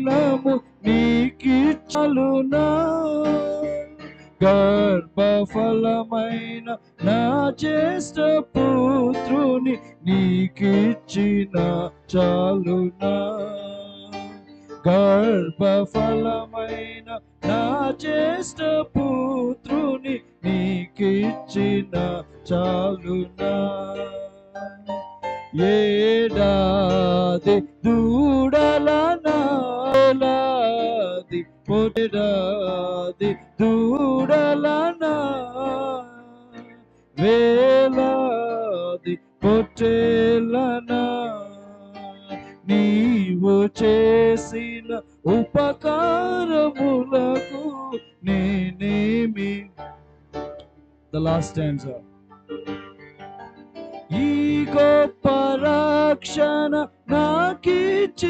దినము నీకిచ్చలునా గర్భఫలమైన నా జ్యేష్ఠ పుత్రుని నీకిచ్చిన చాలునా గర్భఫలమైన నా జ్యేష్ఠ పుత్రుని నీకిచ్చిన చాలునా ఏడాది దూడలనాది పొడేడాది దూడలనా వేలాది పొట్టేలనా నీవు చేసిన ఉపకారములకు నేనేమి. The last stanza. ఈ గొప్ప రక్షణ నాకిచ్చినందుకు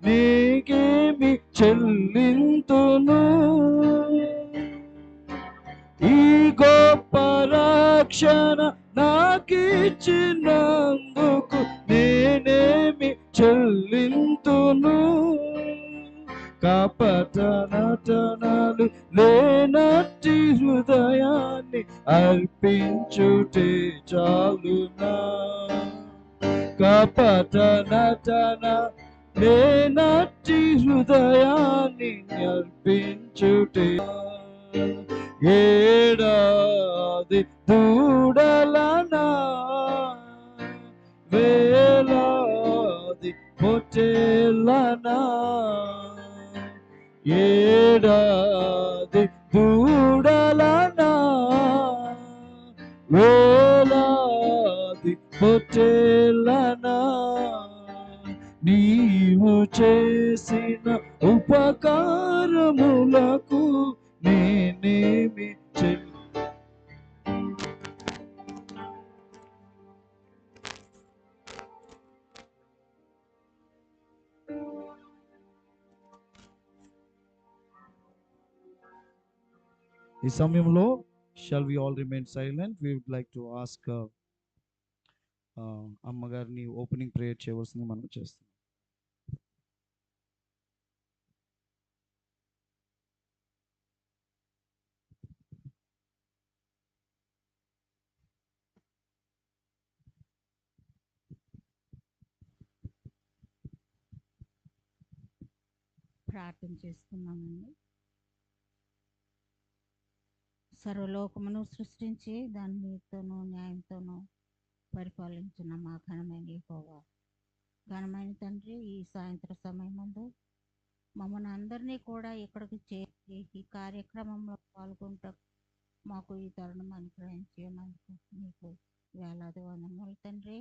నీకేమి చెల్లింతును ఈ గొప్ప రక్షణ నాకిచ్చినందుకు నేనేమి చెల్లింతును కపట నటనలు లేనట్టి హృదయాన్ని అర్పించుటే చాలునా కపట నటన లేనట్టి హృదయాన్ని అర్పించుటే ఏడాది దూడలనా వేలాది పొట్టేలనా ఏడాది దూడలనా వేలాది పొట్టేలనా నీవు చేసిన ఉపకారములకు నేనేమి ఈ సమయంలో shall we all remain silent? We would like to ask అమ్మగారిని ఓపెనింగ్ ప్రేయర్ చేయవలసింది మనం చేస్తాం. ప్రార్థన చేసుకున్నామండి. సర్వలోకమును సృష్టించి దాని నీతితోనూ న్యాయంతోనూ పరిపాలించిన మా ఘనమైన యెహోవా, ఘనమైన తండ్రి, ఈ సాయంత్రం సమయమందు మమ్మల్ని అందరినీ కూడా ఇక్కడికి చేర్చి ఈ కార్యక్రమంలో పాల్గొంటూ మాకు ఈ తరుణం అనుగ్రహించి ఉన్నందుకు మీకు వేలాది వందనములు తండ్రి.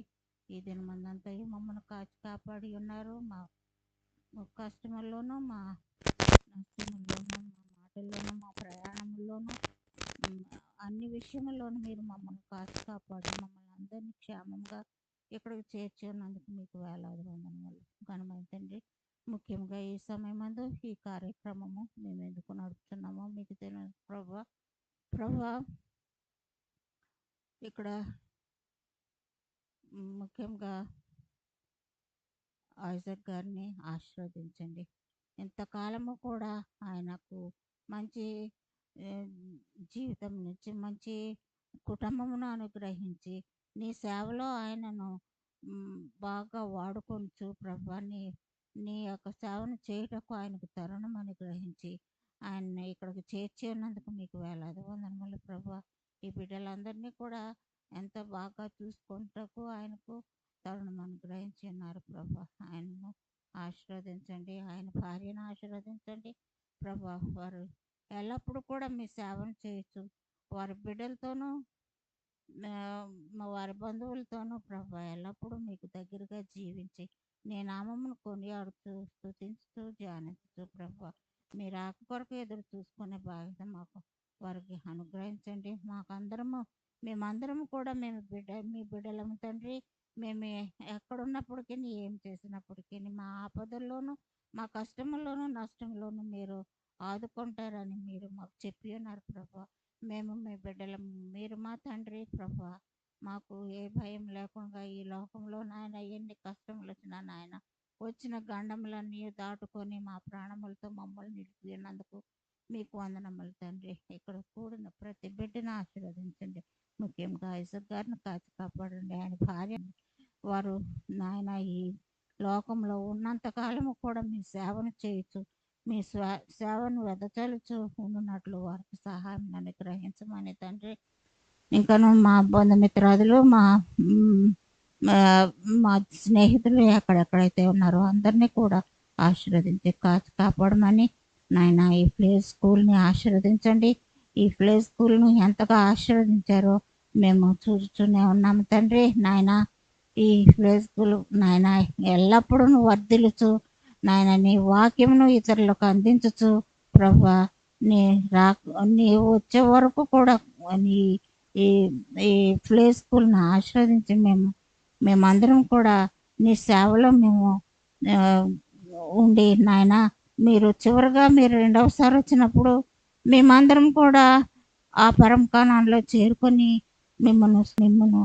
ఈ దినమందంతా మమ్మల్ని కాచి కాపాడి ఉన్నారు. మా కష్టముల్లోనూ మా నష్టముల్లోనూ మా మాటల్లోనూ మా ప్రయాణంలోనూ అన్ని విషయంలోనూ మీరు మమ్మల్ని కాచి కాపాడి మమ్మల్ని అందరినీ క్షేమంగా ఇక్కడికి చేర్చి ఉన్నందుకు మీకు వేలాది వందనములు ఘనమైన తండ్రి. ముఖ్యంగా ఈ సమయమందు ఈ కార్యక్రమము మేము ఎందుకు నడుపుతున్నామో మీకు తెలియదు ప్రభా. ఇక్కడ ముఖ్యంగా ఐజక్ గారిని ఆశీర్వదించండి. ఇంతకాలము కూడా ఆయనకు మంచి జీవితం నుంచి మంచి కుటుంబమును అనుగ్రహించి నీ సేవలో ఆయనను బాగా వాడుకొనుచు ప్రభా, నీ యొక్క సేవను చేయుటకు ఆయనకు తరుణం అనుగ్రహించి ఆయన్ని ఇక్కడికి చేర్చి ఉన్నందుకు మీకు వేలాది వందనములు ప్రభా. ఈ బిడ్డలందరినీ కూడా ఎంత బాగా చూసుకుంటకు ఆయనకు తరుణం అనుగ్రహించి ఉన్నారు ప్రభా. ఆయనను ఆశీర్వదించండి, ఆయన భార్యను ఆశీర్వదించండి ప్రభా. వారు ఎల్లప్పుడూ కూడా మీ సేవను చేయొచ్చు, వారి బిడ్డలతోనూ వారి బంధువులతోనూ ప్రభా ఎల్లప్పుడూ మీకు దగ్గరగా జీవించి నీ నామమును కొనియాడుతూ స్తుతించుతూ ధ్యానిస్తూ ప్రభా మీరు ఆకు కొరకు ఎదురు చూసుకునే బాధ్యత మాకు వారికి అనుగ్రహించండి. మేమందరము కూడా మీ బిడ్డలము తండ్రి. మేము ఎక్కడున్నప్పటికీ ఏం చేసినప్పటికీ మా ఆపదల్లోనూ మా కష్టంలోనూ నష్టంలోనూ మీరు ఆదుకుంటారని మీరు మాకు చెప్పి ఉన్నారు ప్రభా. మేము మీ బిడ్డలము, మీరు మా తండ్రి ప్రభా. మాకు ఏ భయం లేకుండా ఈ లోకంలో నాయన ఎన్ని కష్టములు వచ్చినా నాయన వచ్చిన గండములన్నీ దాటుకొని మా ప్రాణములతో మమ్మల్ని నిలిపినందుకు మీకు వందనములు తండ్రి. ఇక్కడ కూడిన ప్రతి బిడ్డను ఆశీర్వదించండి. ముఖ్యంగా ఐజక్ గారిని కాచి కాపాడండి. ఆయన భార్య వారు నాయన ఈ లోకంలో ఉన్నంత కాలము కూడా మీ సేవను చేయొచ్చు, మీ సేవను వెదజలుచు ఉన్నట్లు వారికి సహాయం అనుగ్రహించమని తండ్రి. ఇంకను మా బంధుమిత్రాదులు మా మా స్నేహితులు ఎక్కడెక్కడైతే ఉన్నారో అందరినీ కూడా ఆశీర్వదించి కాచి కాపాడమని నాయన ఈ ప్లే స్కూల్ని ఆశీర్వదించండి. ఈ ప్లే స్కూల్ను ఎంతగా ఆశీర్వదించారో మేము చూస్తూనే ఉన్నాము తండ్రి. నాయన ఈ ప్లే స్కూల్ నాయన ఎల్లప్పుడూ నువ్వు వర్ధిల్లుచు నాయన నీ వాక్యమును ఇతరులకు అందించచ్చు ప్రభా. నీ నీ వచ్చే వరకు కూడా నీ ఈ ఈ ప్లే స్కూల్ని ఆశీర్వదించి మేమందరం కూడా నీ సేవలో మేము ఉండి నాయన మీరు చివరిగా మీరు రెండవసారి వచ్చినప్పుడు మేమందరం కూడా ఆ పరమకాణంలో చేరుకొని మిమ్మల్ని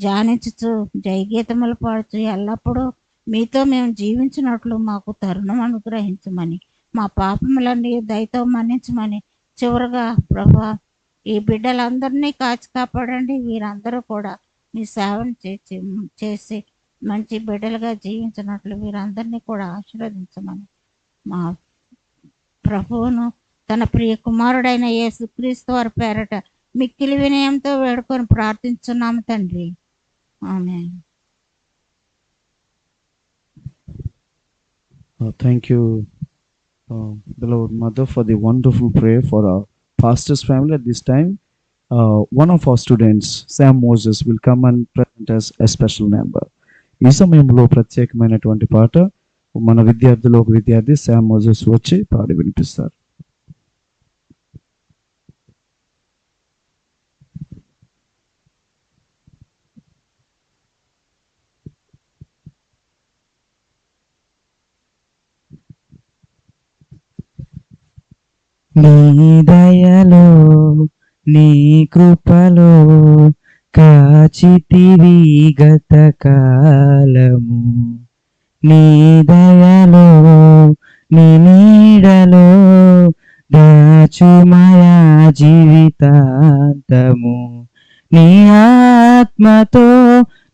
ధ్యానించుచు జయగీతములు పాడుచు ఎల్లప్పుడూ మీతో మేము జీవించినట్లు మాకు తరుణం అనుగ్రహించమని, మా పాపములన్నీ దయతో మన్నించమని, చివరిగా ప్రభా ఈ బిడ్డలందరినీ కాచి కాపాడండి. వీరందరూ కూడా మీ సేవను చేసి మంచి బిడ్డలుగా జీవించినట్లు వీరందరినీ కూడా ఆశీర్వదించమని మా ప్రభువును తన ప్రియ కుమారుడైన యేసుక్రీస్తు వారి పేరట మిక్కిలి వినయంతో వేడుకొని ప్రార్థించున్నాము తండ్రి. ఆమేన్. Thank you, beloved mother, for the wonderful prayer for our pastor's family. At this time, one of our students, Sam Moses, will come and present as a special member. ఈ సమయంలో ప్రత్యేకమైనటువంటి పాట మన విద్యార్థులు ఒక విద్యార్థి శామ్ మోజెస్ వచ్చి పాడి వినిపిస్తారు. నీ దయలో నీ కృపలో కాచితివి గత కాలము, నీ దయలో నీ నీడలో దాచుమయా జీవితాంతము, నీ ఆత్మతో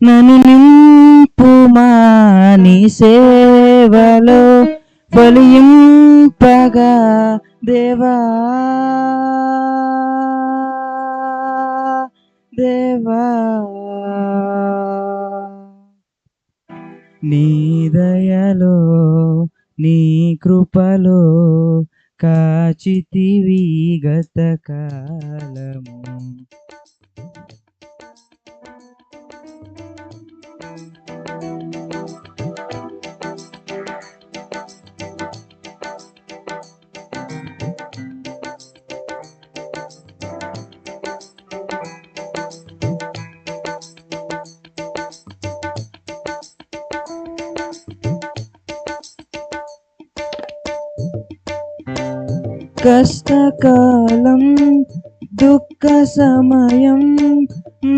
నన్ను నింపుమా, నీ సేవలో ఫలింపగా దేవా దేవా. నీ దయలో నీ కృపలో కాచితివి గత కాలము, కష్టకాలం దుఃఖ సమయం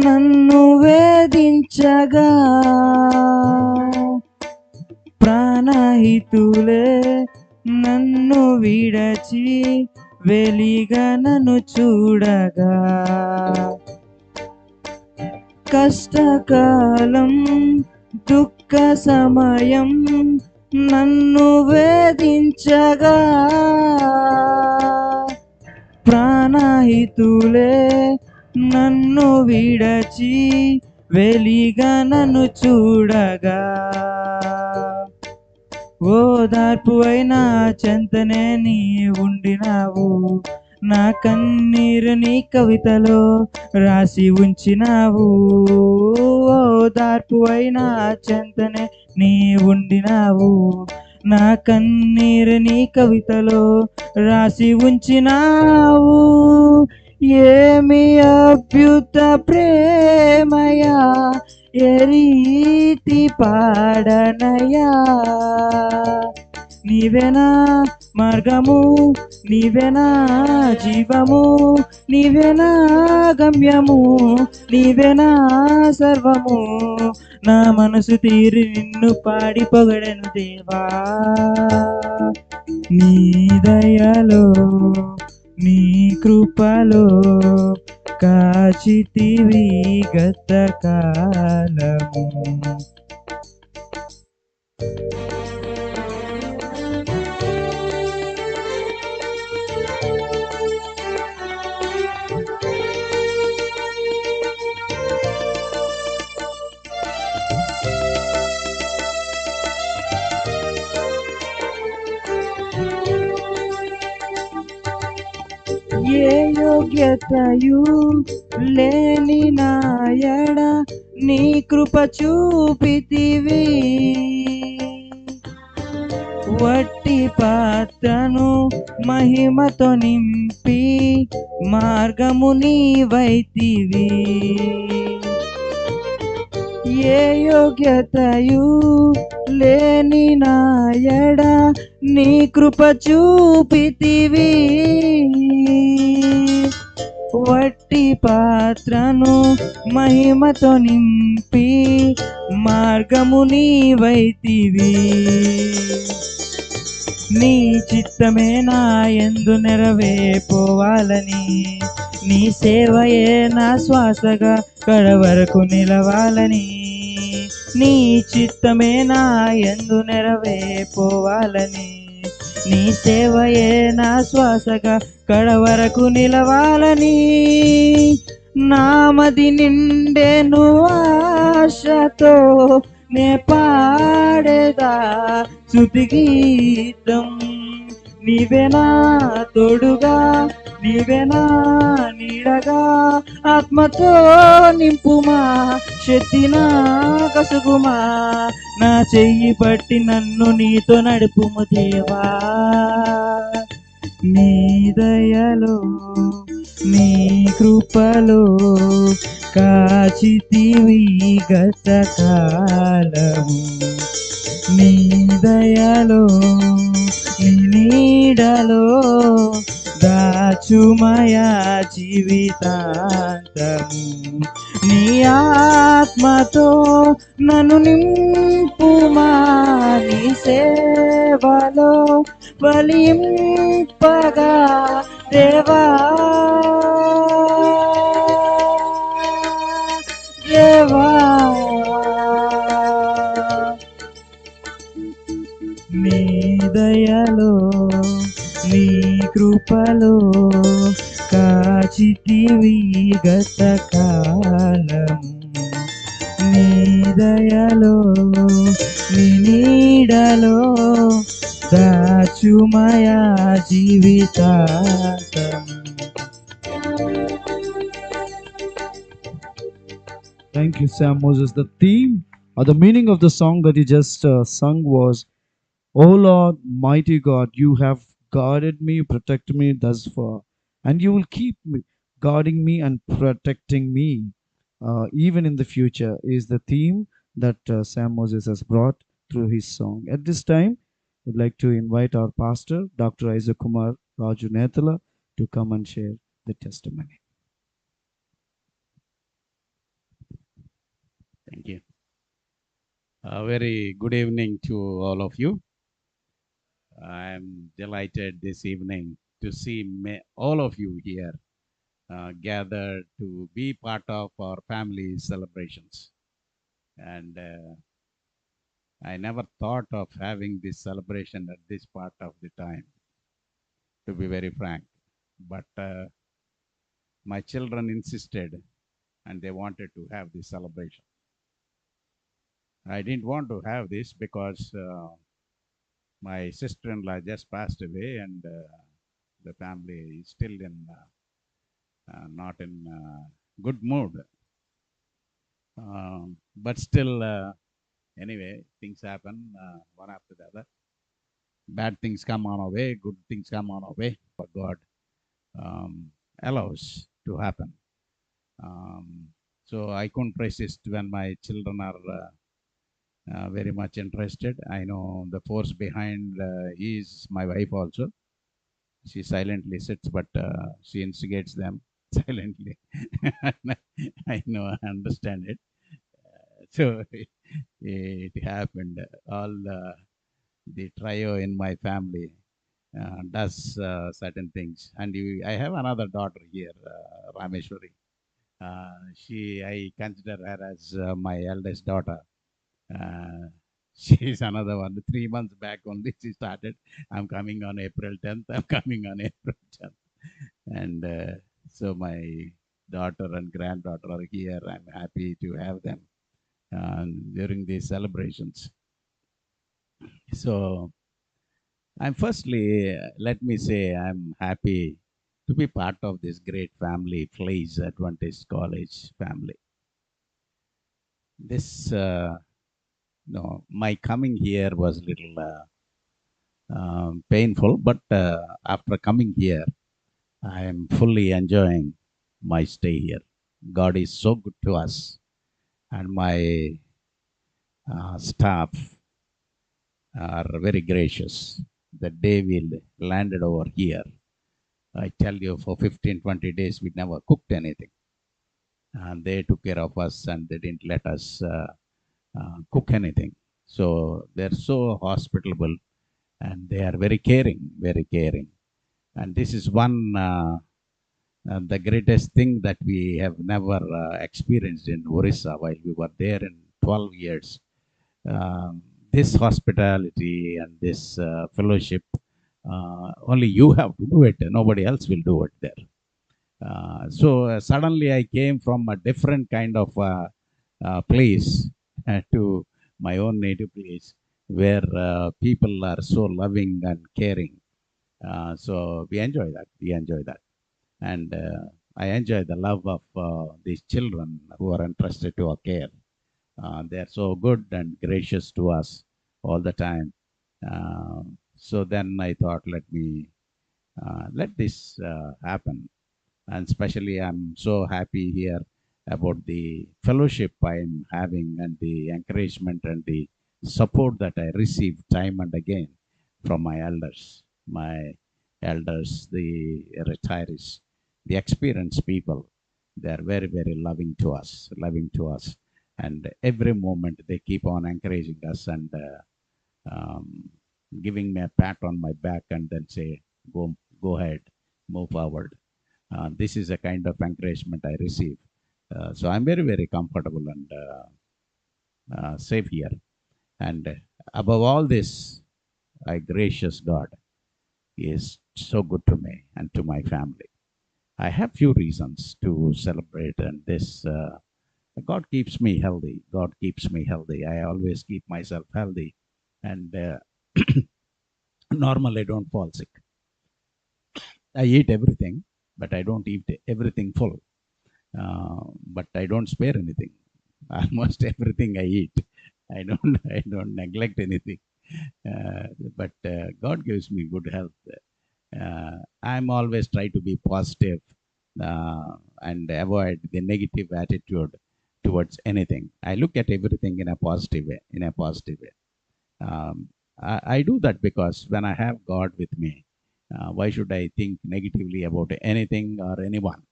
నన్ను వేధించగా, ప్రాణహితులే నన్ను విడచి వెలిగా నన్ను చూడగా, కష్టకాలం దుఃఖ సమయం నన్ను వేధించగా, ప్రాణహితులే నన్ను విడచి వెలిగా నన్ను చూడగా, ఓదార్పు అయినా చెంతనే నీ ఉండినావు, నా కన్నీరు నీ కవితలో రాసి ఉంచినావు, ఓదార్పు అయినా చెంతనే నీ ఉండినావు, నా కన్నీరు నీ కవితలో రాసి ఉంచినావు. ఏమి అద్భుత ప్రేమయా, ఏ రీతి పాడనయా, నీవేనా మార్గము, నీవేనా జీవము, నీవేనా గమ్యము, నీవేనా సర్వము, నా మనసు తీరి నిన్ను పాడి పొగడను దేవా. నీ దయలో నీ కృపలో కాచితివి గత కాలము. ఏ యోగ్యతయు లేని నాయడ నీ కృప చూపితివి. వట్టి పాత్రను మహిమతో నింపి మార్గము నీవైతివి. ఏ యోగ్యతయు లేని నాయడ నీ కృప చూపితివి. వట్టి పాత్రను మహిమతో నింపి మార్గము నీవైతివి. నీ చిత్తమే నా యందు నెరవేర్పోవాలని, నీ సేవయే నా శ్వాసగా కడవరకు నిలవాలని. నీ చిత్తమే నా యందు నెరవేర్పోవాలని, నీ సేవయే నా శ్వాసగా కడవరకు నిలవాలని. నామది నిండెను ఆశతో నే పాడేదా స్తుతి గీతం. నీవేనా తోడుగా, నీవేనా నీడగా, ఆత్మతో నింపుమా, శక్తి నా కసుగుమా. నా చెయ్యి పట్టి నన్ను నీతో నడుపుము దేవా. నీ దయలో నీ కృపలో కాచితివి గత కాలము. నీ దయలో నీ నీడలో దాచుమయా జీవితాంతము. నీ ఆత్మతో నన్ను నింపుమా, నీ సేవలో బలింపగా దేవా. దేవా నీ దయలో నీ కృపలో కాచితివి గత కాలము. నీ దయలో నీ నీడలో దాచుమయా జీవితాంతము. Thank you, Sam Moses. The theme or the meaning of the song that you just sung was, "O Lord, mighty God, you have guarded me, protected me thus far, and you will keep me, guarding me and protecting me even in the future," is the theme that Sam Moses has brought through his song. At this time, we'd like to invite our pastor, Dr. Isaac Kumar Raju Nethala, to come and share the testimony. Thank you. A very good evening to all of you. I'm delighted this evening to see all of you here gathered to be part of our family celebrations. And I never thought of having this celebration at this part of the time, to be very frank. But my children insisted and they wanted to have this celebration. I didn't want to have this because my sister-in-law just passed away and the family is still in not in good mood. But still, anyway, things happen one after the other. Bad things come on our way, good things come on our way. But God allows to happen. So I couldn't resist when my children are very much interested. I know the force behind is my wife also. She silently sits, but she instigates them silently. I know, I understand it. So it happened. All the trio in my family does certain things. And I have another daughter here, Rameshwari. I consider her as my eldest daughter. Uh, she's another one. 3 months back only she started. I'm coming on April 10th. I'm coming on April 10th. And so my daughter and granddaughter are here. I'm happy to have them during these celebrations. So I'm firstly, let me say, I'm happy to be part of this great family, Flays Adventist College family. This, no, my coming here was little painful, but after coming here, I am fully enjoying my stay here. God is so good to us, and my staff are very gracious. The day we landed over here, I tell you, for 15, 20 days, we never cooked anything. And they took care of us and they didn't let us cook anything. So they're so hospitable and they are very caring, very caring. And this is one, the greatest thing that we have never experienced in Orissa while we were there in 12 years. This hospitality and this fellowship, only you have to do it, nobody else will do it there. So suddenly I came from a different kind of place to my own native place where people are so loving and caring. So we enjoy that. We enjoy that. And I enjoy the love of these children who are entrusted to our care. They are so good and gracious to us all the time. So then I thought, let this happen. And especially, I'm so happy here about the fellowship I'm having and the encouragement and the support that I receive time and again from my elders, the retirees, the experienced people. They are very, very loving to us. And every moment they keep on encouraging us and um, giving me a pat on my back and then say, go ahead, move forward. This is a kind of encouragement I receive. So I'm very, very comfortable and safe here. And above all this, a gracious God is so good to me and to my family. I have few reasons to celebrate, and this God keeps me healthy. God keeps me healthy. I always keep myself healthy, and normally I don't fall sick. I eat everything, but I don't eat everything full. But I don't spare anything. Almost everything I eat. I don't neglect anything. But God gives me good health. I'm always try to be positive and avoid the negative attitude towards anything. I look at everything in a positive way. In a positive way. I do that because when I have God with me, why should I think negatively about anything or anyone?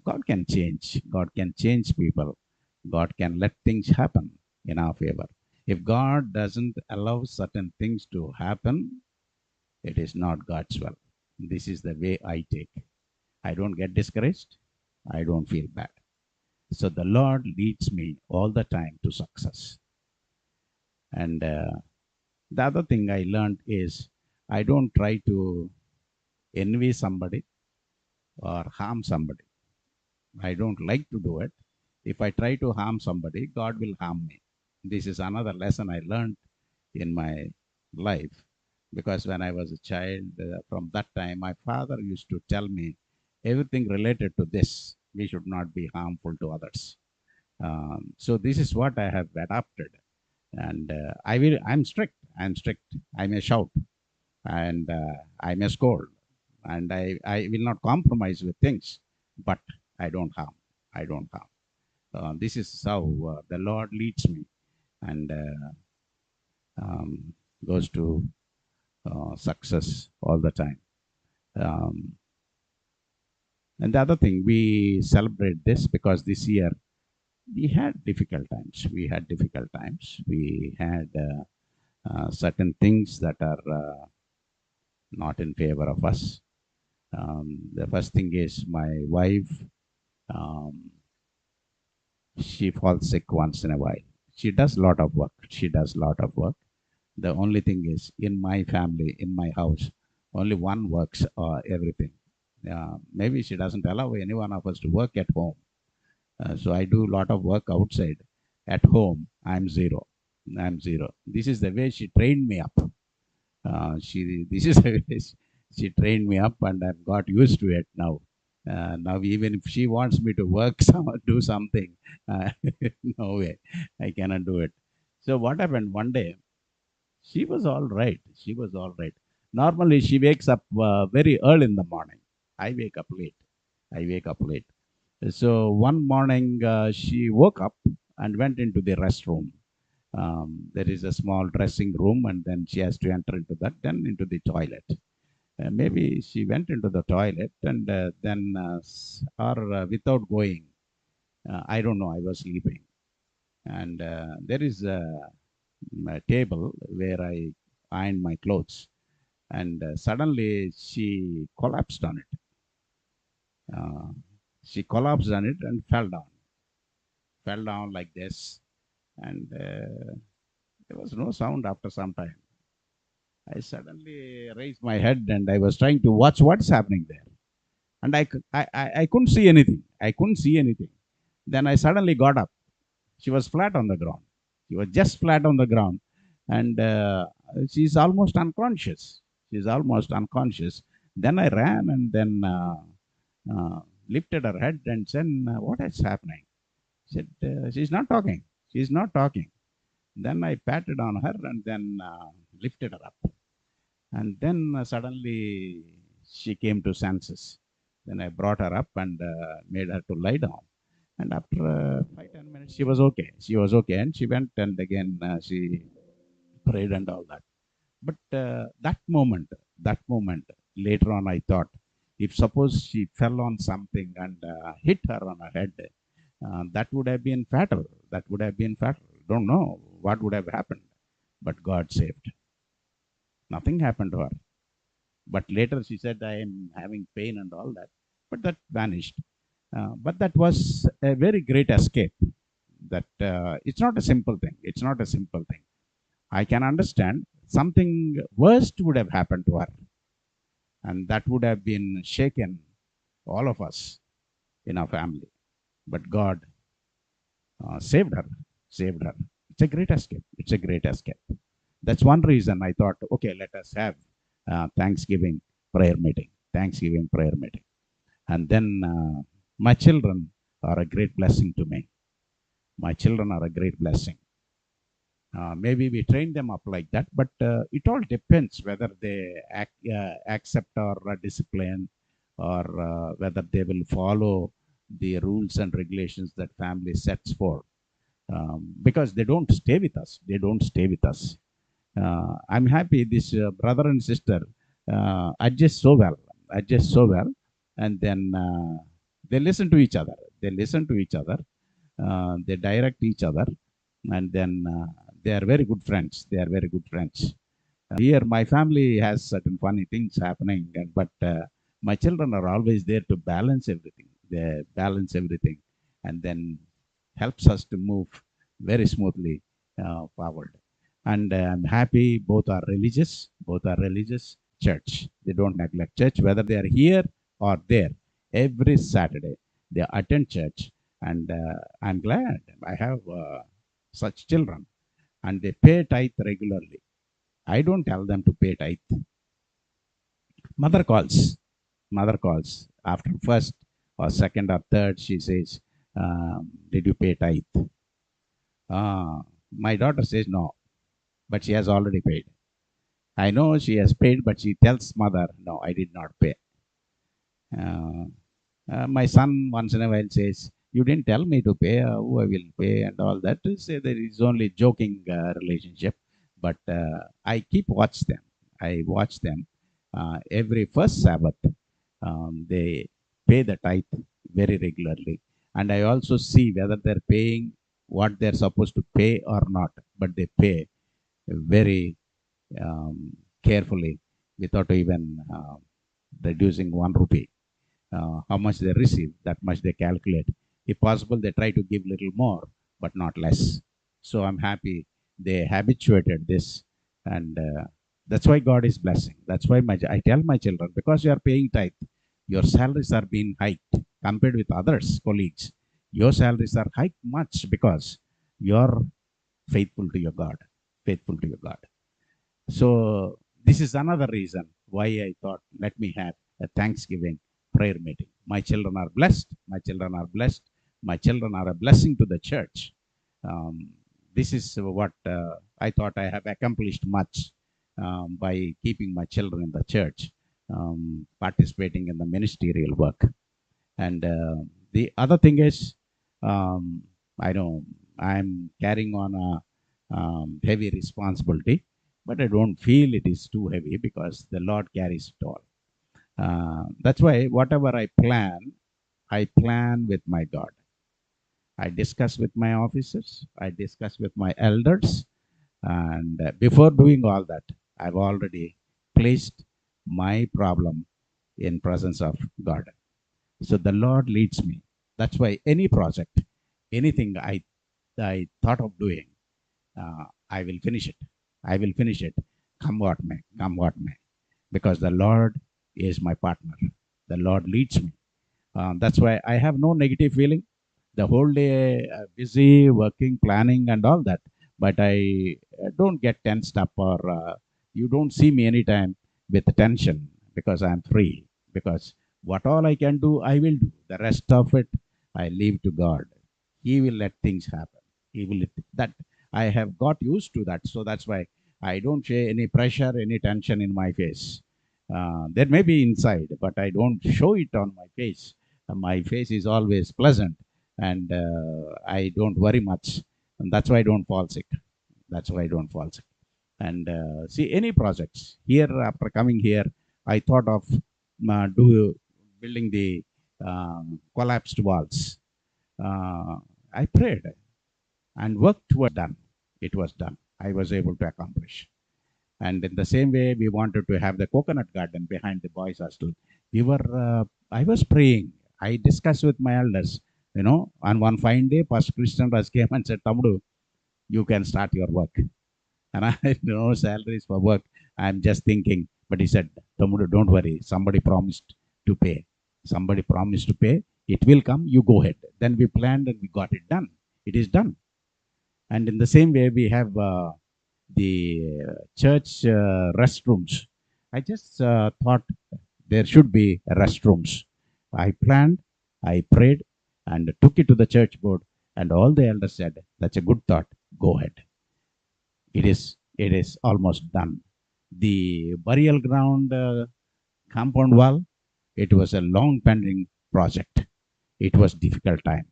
God can change. God can change people. God can let things happen in our favor. If God doesn't allow certain things to happen, it is not God's will. This is the way I take. I don't get discouraged. I don't feel bad. So the Lord leads me all the time to success. And the other thing I learned is I don't try to envy somebody or harm somebody. I don't like to do it. If I try to harm somebody, God will harm me. This is another lesson I learned in my life because when I was a child, from that time, my father used to tell me everything related to this, we should not be harmful to others. So this is what I have adopted, and I'm strict. I'm strict. I may shout, and I may scold, and I will not compromise with things, but I don't harm. I don't harm. This is how the Lord leads me and um, goes to success all the time. Um, and the other thing, we celebrate this because this year we had difficult times. We had difficult times. We had certain things that are not in favor of us. The first thing is my wife. Um, she falls sick once in a while. She does a lot of work. She does a lot of work. The only thing is, in my family, in my house, only one works everything. Maybe she doesn't allow any one of us to work at home. So I do a lot of work outside. At home, I'm zero. I'm zero. This is the way she trained me up. This is the way she trained me up, and I've got used to it now. Now even if she wants me to work do something, uh, no way, I cannot do it. So what happened one day? She was all right. She was all right. Normally, she wakes up very early in the morning. I wake up late. I wake up late. So one morning, she woke up and went into the restroom. There is a small dressing room, and then she has to enter into that, then into the toilet. Maybe she went into the toilet, and then, or without going, I don't know, I was sleeping. And there is a table where I iron my clothes, and suddenly she collapsed on it. Uh, she collapsed on it and fell down like this, and there was no sound after some time. I suddenly raised my head and I was trying to watch what's happening there. And I couldn't see anything. I couldn't see anything. Then I suddenly got up. She was flat on the ground. She was just flat on the ground. And she's almost unconscious. She's almost unconscious. Then I ran and then lifted her head and said, "What is happening?" She said, "She's not talking. She's not talking." Then I patted on her and then lifted her up. And then suddenly she came to senses. Then I brought her up and made her to lie down. And after 5-10 minutes, she was okay. She was okay, and she went and again she prayed and all that. But that moment, later on, I thought, if suppose she fell on something and hit her on her head, that would have been fatal. That would have been fatal. Don't know what would have happened, but God saved. Nothing happened to her. But later she said, I am having pain and all that. But that vanished. But that was a very great escape. That it's not a simple thing. It's not a simple thing. I can understand something worst would have happened to her, and that would have been shaken all of us in our family. But God saved her, saved her. It's a great escape. It's a great escape. That's one reason I thought, okay, let us have Thanksgiving prayer meeting. Thanksgiving prayer meeting. And then my children are a great blessing to me. My children are a great blessing. Maybe we train them up like that, but it all depends whether they accept our discipline, or whether they will follow the rules and regulations that family sets for. Because they don't stay with us. They don't stay with us. I'm happy this brother and sister adjust so well, adjust so well, and then they listen to each other. They listen to each other. They direct each other, and then they are very good friends. They are very good friends. Here, my family has certain funny things happening, but my children are always there to balance everything. They balance everything, and then helps us to move very smoothly forward. And I'm happy both are religious. Both are religious. Church. They don't neglect church, whether they are here or there. Every Saturday they attend church, and I'm glad I have such children, and they pay tithe regularly. I don't tell them to pay tithe. Mother calls. Mother calls after first or second or third. She says, "Did you pay tithe?" My daughter says no, but she has already paid. I know she has paid, but she tells mother, "No, I did not pay." Uh, my son once in a while says, "You didn't tell me to pay. Who I will pay?" and all that. To say there is only joking relationship, but I keep watch them. I watch them every first Sabbath. They pay the tithe very regularly, and I also see whether they're paying what they're supposed to pay or not, but they pay very carefully without even reducing 1 rupee. How much they receive, that much they calculate. If possible, they try to give little more, but not less. So I'm happy they habituated this, and that's why God is blessing. That's why I tell my children, because you are paying tithe, your salaries are being hiked compared with others, colleagues. Your salaries are hiked much because you're faithful to your God, faithful to your God. So this is another reason why I thought, let me have a Thanksgiving prayer meeting. My children are blessed. My children are blessed. My children are a blessing to the church. Um, this is what I thought I have accomplished much by keeping my children in the church, participating in the ministerial work. And the other thing is, um, I know I'm carrying on a heavy responsibility, but I don't feel it is too heavy because the Lord carries it all. That's why whatever I plan with my God. I discuss with my officers, I discuss with my elders, and before doing all that, I've already placed my problem in presence of God. So the Lord leads me. That's why any project, anything I thought of doing, I will finish it. I will finish it, come what may, come what may, because the Lord is my partner. The Lord leads me. That's why I have no negative feeling. The whole day busy working, planning, and all that. But I don't get tensed up, or you don't see me anytime with tension because I'm free. Because what all I can do, I will do. The rest of it, I leave to God. He will let things happen. He will let that. I have got used to that, so that's why I don't show any pressure, any tension in my face. There may be inside, but I don't show it on my face. My face is always pleasant, and I don't worry much, and that's why I don't fall sick. That's why I don't fall sick. And see, any projects here after coming here, I thought of do building the collapsed walls. Uh, I prayed and worked toward done. It was done. I was able to accomplish. And in the same way, we wanted to have the coconut garden behind the boys' hostel. I was praying. I discussed with my elders. On one fine day, Pastor Christian Raj came and said, Tamudu, you can start your work. And I had no salaries for work. I'm just thinking. But he said, Tamudu, don't worry. Somebody promised to pay. Somebody promised to pay. It will come. You go ahead. Then we planned and we got it done. It is done. And in the same way, we have the church restrooms. I just thought there should be restrooms. I planned, I prayed, and took it to the church board, and all the elders said, "That's a good thought. Go ahead." It is almost done. The burial ground compound wall. It was a long pending project. It was difficult time,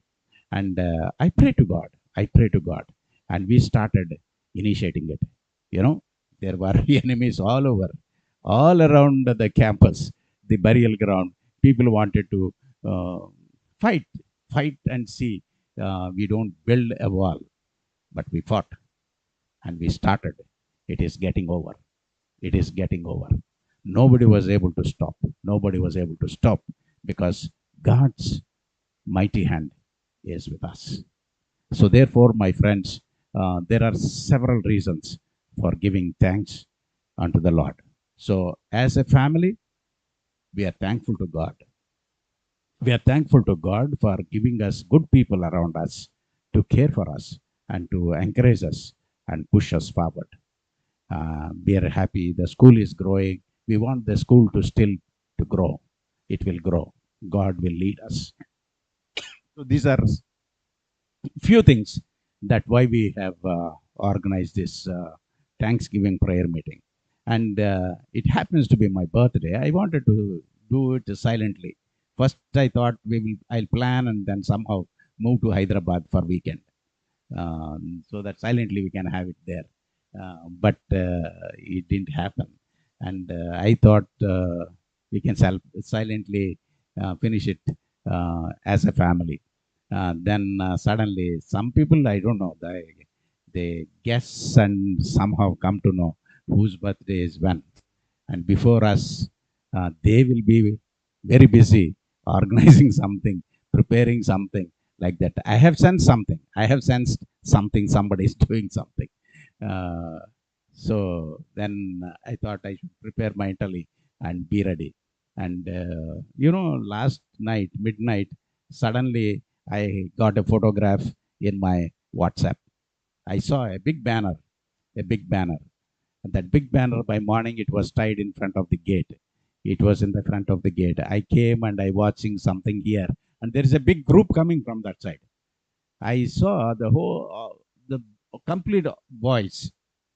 and I pray to God. I pray to God, and we started initiating it. You know, there were enemies all over, all around the campus, the burial ground. People wanted to uh, fight, fight and see. We don't build a wall, but we fought and we started. It is getting over. It is getting over. Nobody was able to stop. Nobody was able to stop because God's mighty hand is with us. So, therefore, my friends, there are several reasons for giving thanks unto the Lord. So, as a family, we are thankful to God. We are thankful to God for giving us good people around us to care for us and to encourage us and push us forward. We are happy the school is growing. We want the school to still to grow. It will grow. God will lead us. So these are few things that why we have organized this Thanksgiving prayer meeting, and it happens to be my birthday. I wanted to do it silently. First, I thought I'll plan and then somehow move to Hyderabad for weekend, so that silently we can have it there. But it didn't happen, and I thought we can silently finish it as a family. Then suddenly, some people, I don't know, they guess and somehow come to know whose birthday is when. And before us, they will be very busy organizing something, preparing something like that. I have sensed something. I have sensed something. Somebody is doing something. Uh, so then I thought I should prepare mentally and be ready. And last night, midnight, suddenly I got a photograph in my WhatsApp. I saw a big banner. And that big banner by morning it was tied in front of the gate. It was in the front of the gate. I came and I watching something here, and there is a big group coming from that side. I saw the complete boys,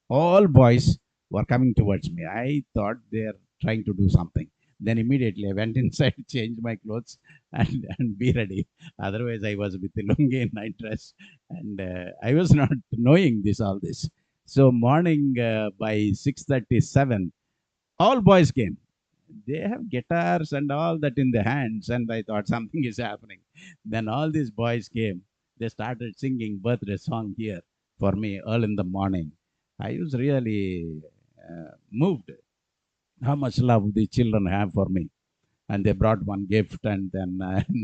all boys were coming towards me. I thought they are trying to do something. Then immediately I went inside, changed my clothes, and be ready. Otherwise, I was with the lungi and night dress, and I was not knowing all this. So morning by 6:37, all boys came. They have guitars and all that in their hands, and I thought something is happening. Then all these boys came. They started singing birthday song here for me early in the morning. I was really moved how much love the children have for me. And they brought one gift, and then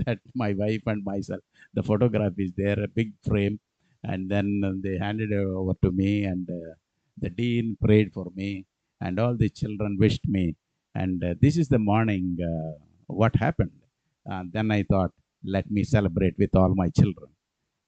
that my wife and myself, the photograph is there, a big frame, and then they handed it over to me, and the dean prayed for me, and all the children wished me. And this is the morning. What happened? Then I thought, let me celebrate with all my children.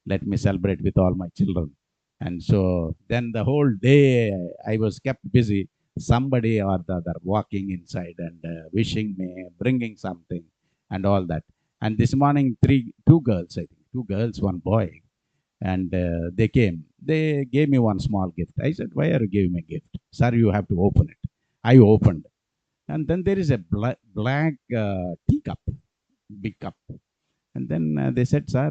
Let me celebrate with all my children. And so then the whole day I was kept busy, somebody or the other walking inside and wishing me, bringing something and all that. And this morning, two girls, I think, two girls, one boy, and they came. They gave me one small gift. I said, why are you giving me a gift? Sir, you have to open it. I opened. And then there is a black teacup, big cup. And then they said, sir,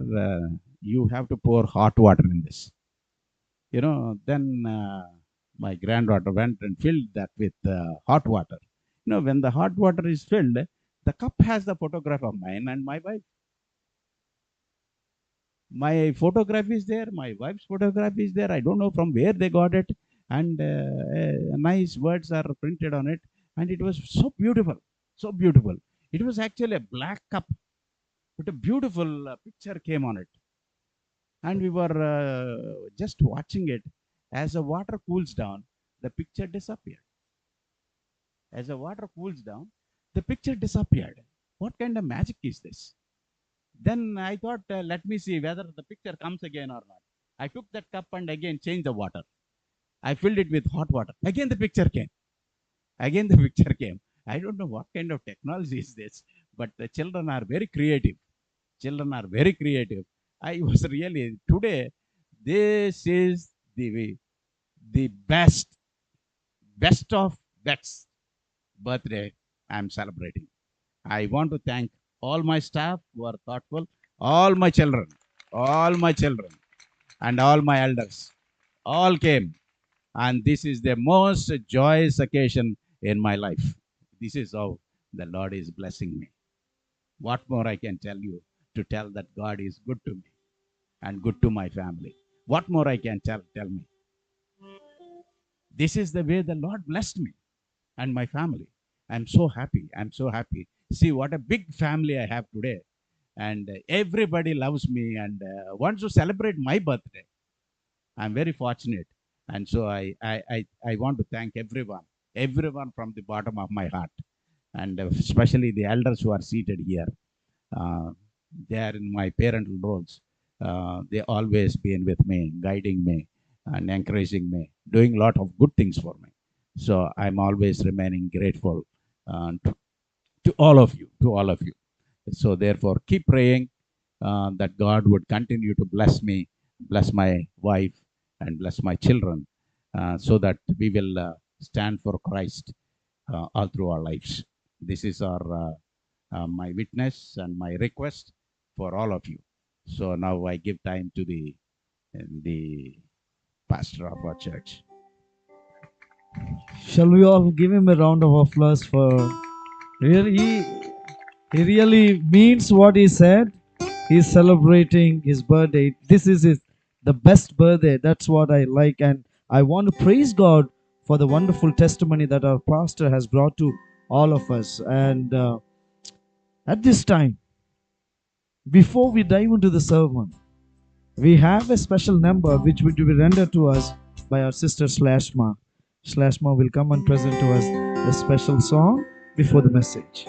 you have to pour hot water in this. Then my granddaughter went and filled that with hot water. When the hot water is filled, the cup has the photograph of mine and my wife. My photograph is there, my wife's photograph is there. I don't know from where they got it. And nice words are printed on it. And it was so beautiful, so beautiful. It was actually a black cup, but a beautiful picture came on it. And we were just watching it. As the water cools down, the picture disappeared. As the water cools down, the picture disappeared. What kind of magic is this? Then I thought, let me see whether the picture comes again or not. I took that cup and again changed the water. I filled it with hot water. Again the picture came. Again the picture came. I don't know what kind of technology is this, but the children are very creative. Children are very creative. I was really today. This is the best of best birthday I'm celebrating. I want to thank all my staff who are thoughtful, all my children, and all my elders. All came, and this is the most joyous occasion in my life. This is how the Lord is blessing me. What more I can tell you to tell that God is good to me and good to my family? What more I can tell me? This is the way the Lord blessed me and my family. I'm so happy. I'm so happy. See what a big family I have today. And everybody loves me and wants to celebrate my birthday. I'm very fortunate. And so I want to thank everyone from the bottom of my heart. And especially the elders who are seated here. Uh, they are in my parental roles. They always been with me, guiding me and encouraging me, doing a lot of good things for me. So I'm always remaining grateful to all of you, to all of you. So therefore, keep praying that God would continue to bless me, bless my wife, and bless my children, so that we will stand for Christ all through our lives. This is my witness and my request for all of you. So now I give time to the pastor of our church. Shall we all give him a round of applause for really he really means what he said. He's celebrating his birthday. This is the best birthday. That's what I like. And I want to praise God for the wonderful testimony that our pastor has brought to all of us. And at this time, before we dive into the sermon, we have a special number which will be rendered to us by our sister Slashma. Slashma will come and present to us the special song before the message.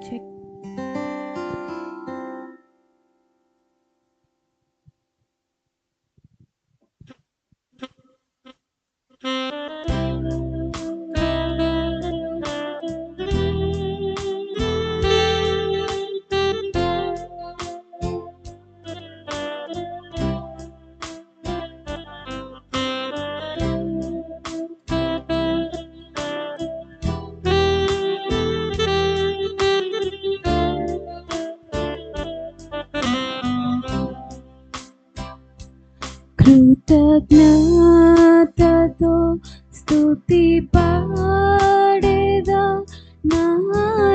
Check. కృతజ్ఞతతో స్తుతి పాడేదా నా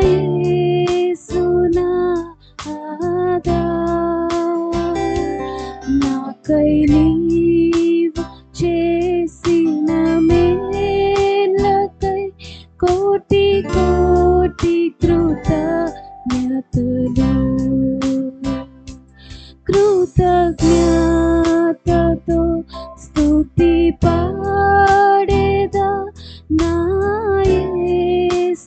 యేసునాథా, నాకై నీవు చేసిన మేలకై కోటి కోటి కృతజ్ఞతలు. కృతజ్ఞతతో స్తుతి పాడేదా నా యేసునాథా,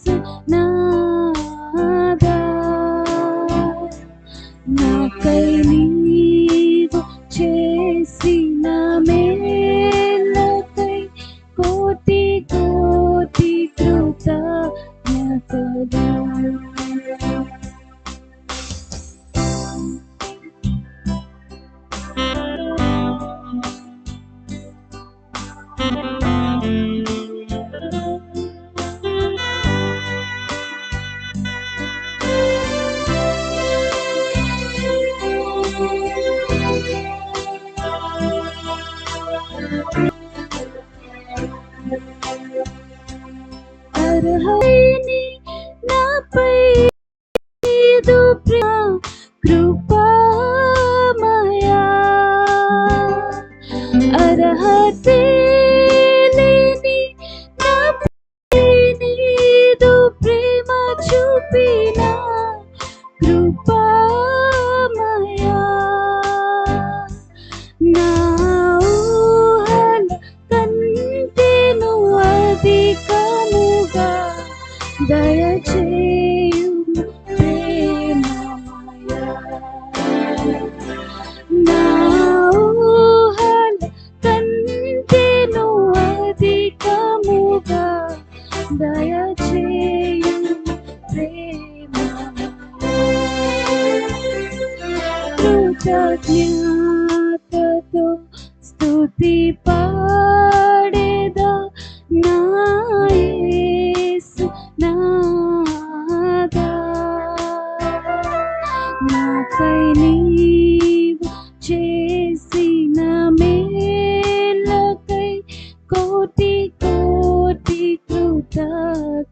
నాకై నీవు చేసిన మేలకై కోటి కోటి కృతజ్ఞతలు. అర్హైని నాపై నీదు కృపామయా, అర్హతే లేని నాపై నీదు ప్రేమ చూపిన కృపామయా, నా ఊహల కంటేను అధికముగా దయచేయుము ప్రేమమయా, నా ఊహల కంటేను అధికముగా దయచేయుము ప్రేమమయా. కృతజ్ఞతతో స్తుతి పాడేదా నా యేసునాథా, నాకై నీవు చేసిన మేలకై కోటి కోటి కృతజ్ఞతలు.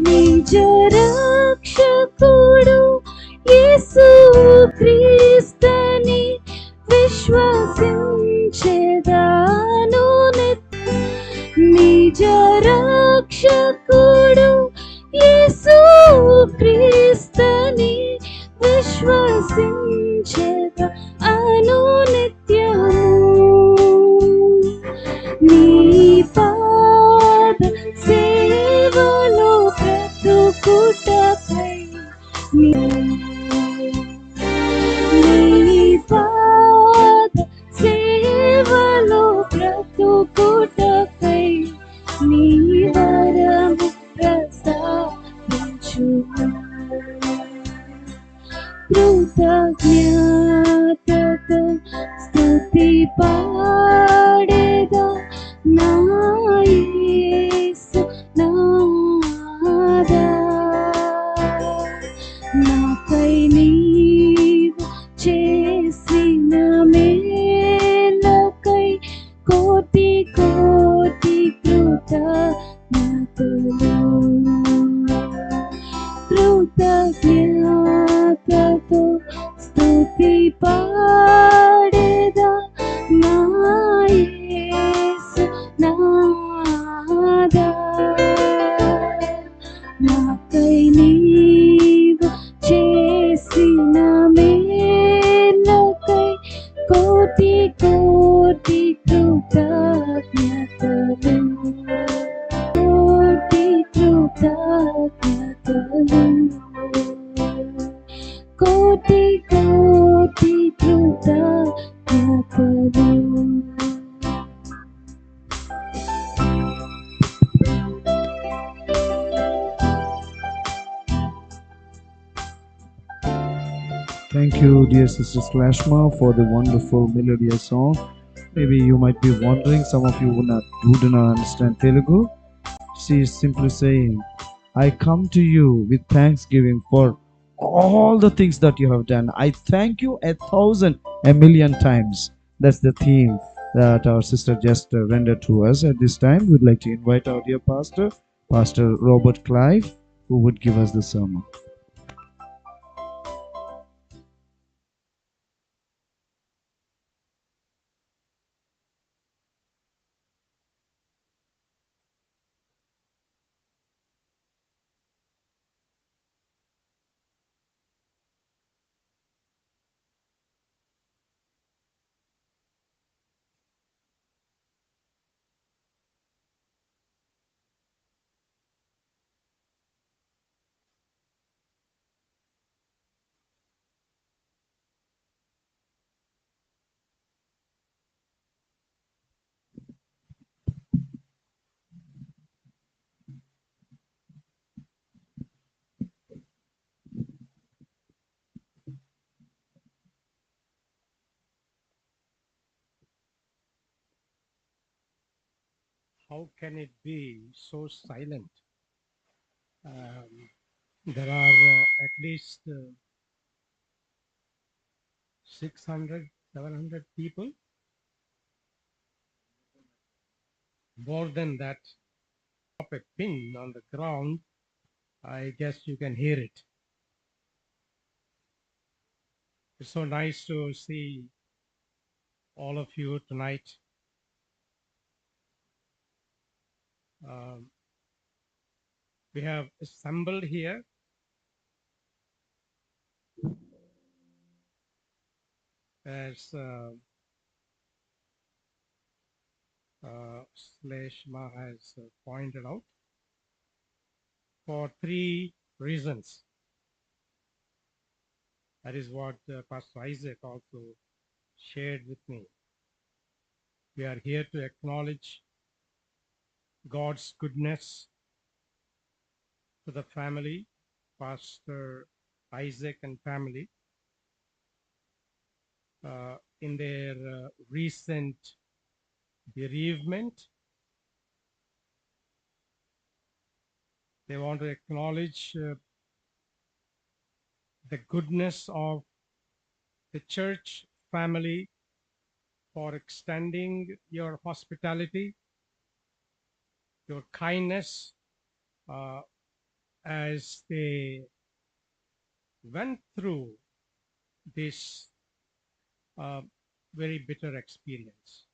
నిజ రక్షకుడు యేసు క్రీస్తుని విశ్వసించెదాను, నిజ రక్షకుడు యేసు క్రీస్తుని విశ్వసించెదాను నిత్యము, నీ పాద సేవలో స్తుతి పాడేదా నా యేసు నాదా నాకై నీవు చేసిన మేలకై కోటి కోటి కృతజ్ఞతలు కృతజ్ఞతతో స్తుతి పాడేదా నా యేసు నాదా నాకై నీవు చేసిన మేలకై కోటి కోటి కృతజ్ఞతలు కోటి కృతజ్ఞతలు కోటి కోటి కృతజ్ఞతలు Thank you, dear Sister Slashma, for the wonderful melodious song. Maybe you might be wondering, some of you who do not understand Telugu. She is simply saying, I come to you with thanksgiving for all the things that you have done. I thank you 1,000, a million times. That's the theme that our sister just rendered to us. At this time, we'd like to invite our dear pastor, Pastor Robert Clive, who would give us the sermon. How can it be so silent? There are at least 600, 700 people, more than that. Drop a pin on the ground, I guess you can hear it. It's so nice to see all of you tonight. We have assembled here as Sleshma has pointed out, for three reasons. That is what Pastor Isaac also shared with me. We are here to acknowledge God's goodness to the family, Pastor Isaac and family, in their recent bereavement. They want to acknowledge the goodness of the church family for extending your hospitality, your kindness, as they went through this very bitter experience.